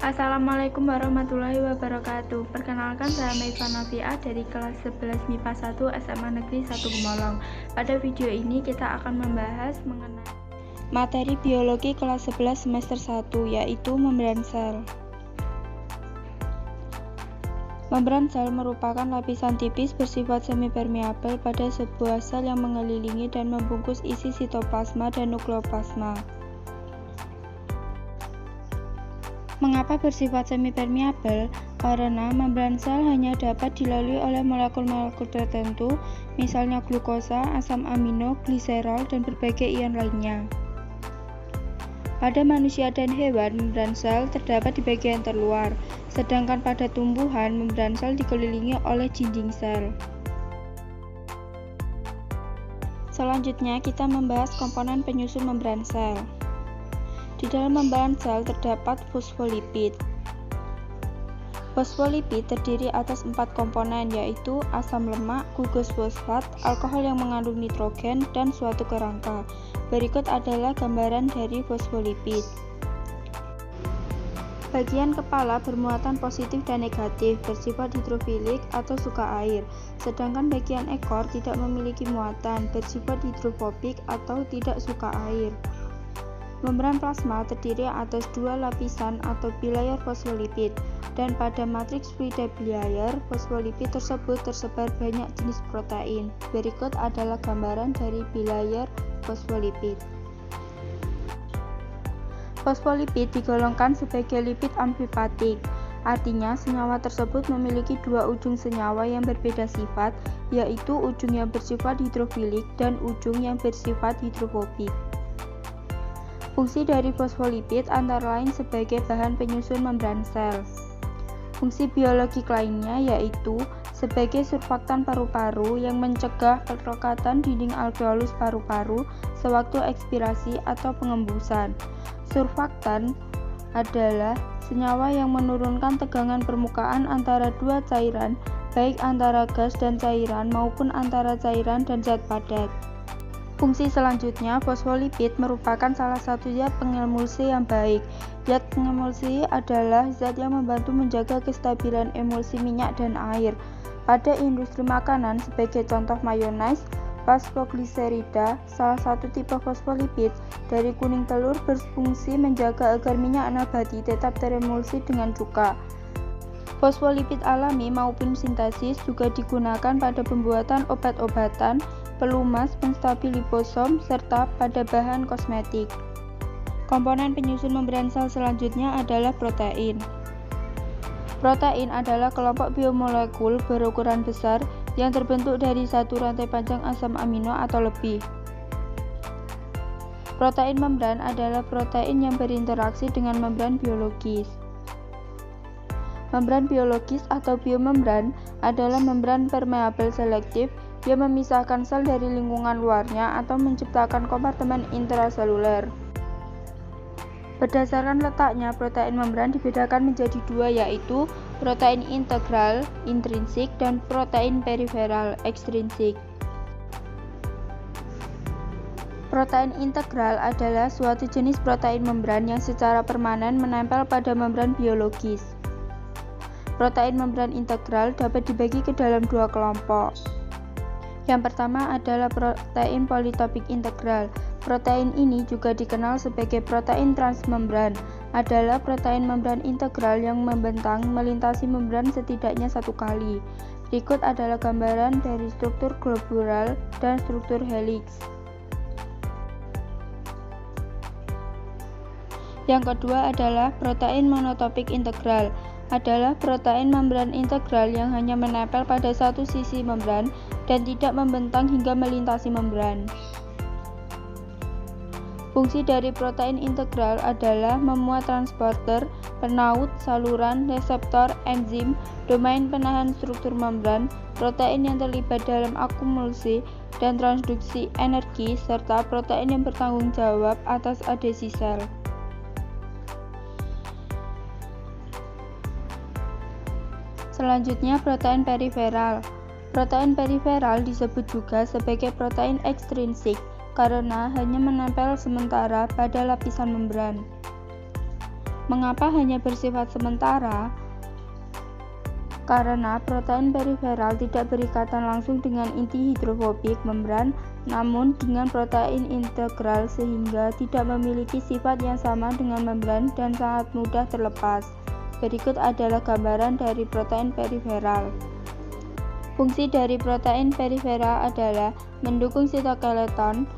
Assalamualaikum warahmatullahi wabarakatuh. Perkenalkan, saya Meifa Nafia dari kelas 11 MIPA 1 SMA Negeri 1 Gemolong. Pada video ini kita akan membahas mengenai materi biologi kelas 11 semester 1, yaitu membran sel. Membran sel merupakan lapisan tipis bersifat semi-permeabel pada sebuah sel yang mengelilingi dan membungkus isi sitoplasma dan nukleoplasma. Mengapa bersifat semi-permeabel? Karena membran sel hanya dapat dilalui oleh molekul-molekul tertentu, misalnya glukosa, asam amino, gliserol, dan berbagai ion lainnya. Pada manusia dan hewan, membran sel terdapat di bagian terluar, sedangkan pada tumbuhan, membran sel dikelilingi oleh dinding sel. Selanjutnya, kita membahas komponen penyusun membran sel. Di dalam membran sel terdapat fosfolipid. Fosfolipid terdiri atas 4 komponen, yaitu asam lemak, gugus fosfat, alkohol yang mengandung nitrogen, dan suatu kerangka. Berikut adalah gambaran dari fosfolipid. Bagian kepala bermuatan positif dan negatif, bersifat hidrofilik atau suka air, sedangkan bagian ekor tidak memiliki muatan, bersifat hidrofobik atau tidak suka air. Membran plasma terdiri atas 2 lapisan atau bilayer fosfolipid, dan pada matriks fluida bilayer, fosfolipid tersebut tersebar banyak jenis protein. Berikut adalah gambaran dari bilayer fosfolipid. Fosfolipid digolongkan sebagai lipid amfipatik, artinya senyawa tersebut memiliki 2 ujung senyawa yang berbeda sifat, yaitu ujung yang bersifat hidrofilik dan ujung yang bersifat hidrofobik. Fungsi dari fosfolipid antara lain sebagai bahan penyusun membran sel. Fungsi biologik lainnya yaitu sebagai surfaktan paru-paru yang mencegah perekatan dinding alveolus paru-paru sewaktu ekspirasi atau pengembusan. Surfaktan adalah senyawa yang menurunkan tegangan permukaan antara 2 cairan, baik antara gas dan cairan maupun antara cairan dan zat padat. Fungsi selanjutnya, fosfolipid merupakan salah satu zat pengemulsi yang baik. Zat pengemulsi adalah zat yang membantu menjaga kestabilan emulsi minyak dan air. Pada industri makanan, sebagai contoh mayones, fosfogliserida, salah satu tipe fosfolipid dari kuning telur, berfungsi menjaga agar minyak nabati tetap teremulsi dengan cuka. Fosfolipid alami maupun sintesis juga digunakan pada pembuatan obat-obatan, pelumas, penstabil liposom, serta pada bahan kosmetik. Komponen penyusun membran sel selanjutnya adalah protein. Protein adalah kelompok biomolekul berukuran besar yang terbentuk dari satu rantai panjang asam amino atau lebih. Protein membran adalah protein yang berinteraksi dengan membran biologis. Membran biologis atau biomembran adalah membran permeabel selektif yang memisahkan sel dari lingkungan luarnya atau menciptakan kompartemen intraseluler. Berdasarkan letaknya, protein membran dibedakan menjadi 2, yaitu protein integral intrinsik dan protein periferal ekstrinsik. Protein integral adalah suatu jenis protein membran yang secara permanen menempel pada membran biologis. Protein membran integral dapat dibagi ke dalam 2 kelompok. Yang pertama adalah protein politopik integral. Protein ini juga dikenal sebagai protein transmembran, adalah protein membran integral yang membentang melintasi membran setidaknya 1 kali. Berikut adalah gambaran dari struktur globular dan struktur helix. Yang kedua adalah protein monotopik integral, adalah protein membran integral yang hanya menempel pada satu sisi membran dan tidak membentang hingga melintasi membran. Fungsi dari protein integral adalah memuat transporter, penaut, saluran, reseptor, enzim, domain penahan struktur membran, protein yang terlibat dalam akumulasi dan transduksi energi, serta protein yang bertanggung jawab atas adesi sel. Selanjutnya, protein periferal. Protein periferal disebut juga sebagai protein ekstrinsik karena hanya menempel sementara pada lapisan membran. Mengapa hanya bersifat sementara? Karena protein periferal tidak berikatan langsung dengan inti hidrofobik membran, namun dengan protein integral sehingga tidak memiliki sifat yang sama dengan membran dan sangat mudah terlepas. Berikut adalah gambaran dari protein periferal. Fungsi dari protein periferal adalah mendukung sitoskeleton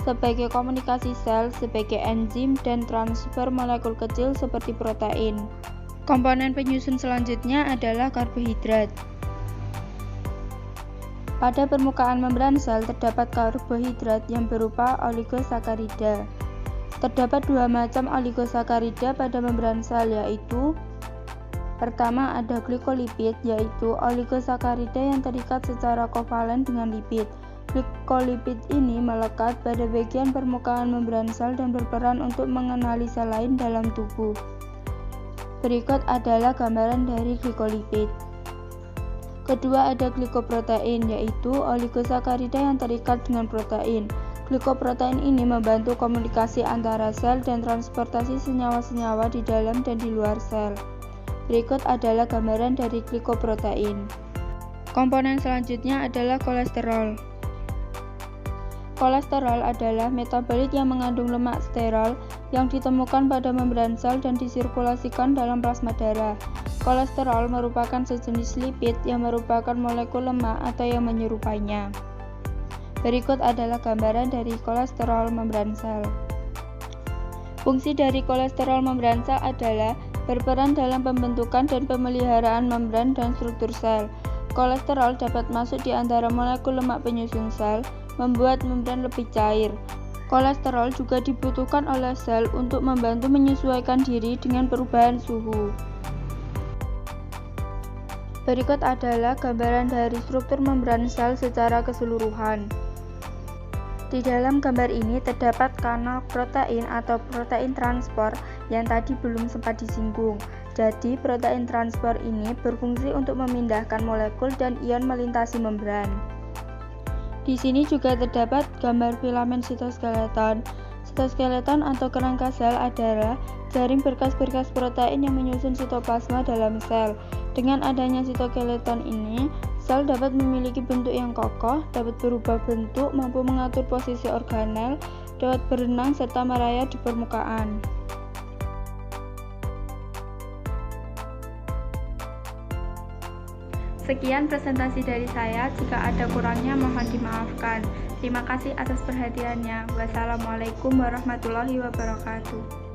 sebagai komunikasi sel, sebagai enzim, dan transfer molekul kecil seperti protein. Komponen penyusun selanjutnya adalah karbohidrat. Pada permukaan membran sel terdapat karbohidrat yang berupa oligosakarida. Terdapat dua macam oligosakarida pada membran sel, yaitu pertama ada glikolipid, yaitu oligosakarida yang terikat secara kovalen dengan lipid. Glikolipid ini melekat pada bagian permukaan membran sel dan berperan untuk mengenali sel lain dalam tubuh. Berikut adalah gambaran dari glikolipid. Kedua ada glikoprotein, yaitu oligosakarida yang terikat dengan protein. Glikoprotein ini membantu komunikasi antara sel dan transportasi senyawa-senyawa di dalam dan di luar sel. Berikut adalah gambaran dari glikoprotein. Komponen selanjutnya adalah kolesterol. Kolesterol adalah metabolit yang mengandung lemak sterol yang ditemukan pada membran sel dan disirkulasikan dalam plasma darah. Kolesterol merupakan sejenis lipid yang merupakan molekul lemak atau yang menyerupainya. Berikut adalah gambaran dari kolesterol membran sel. Fungsi dari kolesterol membran sel adalah berperan dalam pembentukan dan pemeliharaan membran dan struktur sel. Kolesterol dapat masuk di antara molekul lemak penyusun sel, membuat membran lebih cair. Kolesterol juga dibutuhkan oleh sel untuk membantu menyesuaikan diri dengan perubahan suhu. Berikut adalah gambaran dari struktur membran sel secara keseluruhan. Di dalam gambar ini terdapat kanal protein atau protein transport yang tadi belum sempat disinggung. Jadi, protein transport ini berfungsi untuk memindahkan molekul dan ion melintasi membran. Di sini juga terdapat gambar filamen sitoskeleton. Sitoskeleton atau kerangka sel adalah jaring berkas-berkas protein yang menyusun sitoplasma dalam sel. Dengan adanya sitoskeleton ini, sel dapat memiliki bentuk yang kokoh, dapat berubah bentuk, mampu mengatur posisi organel, dapat berenang, serta merayap di permukaan. Sekian presentasi dari saya, jika ada kurangnya mohon dimaafkan. Terima kasih atas perhatiannya. Wassalamualaikum warahmatullahi wabarakatuh.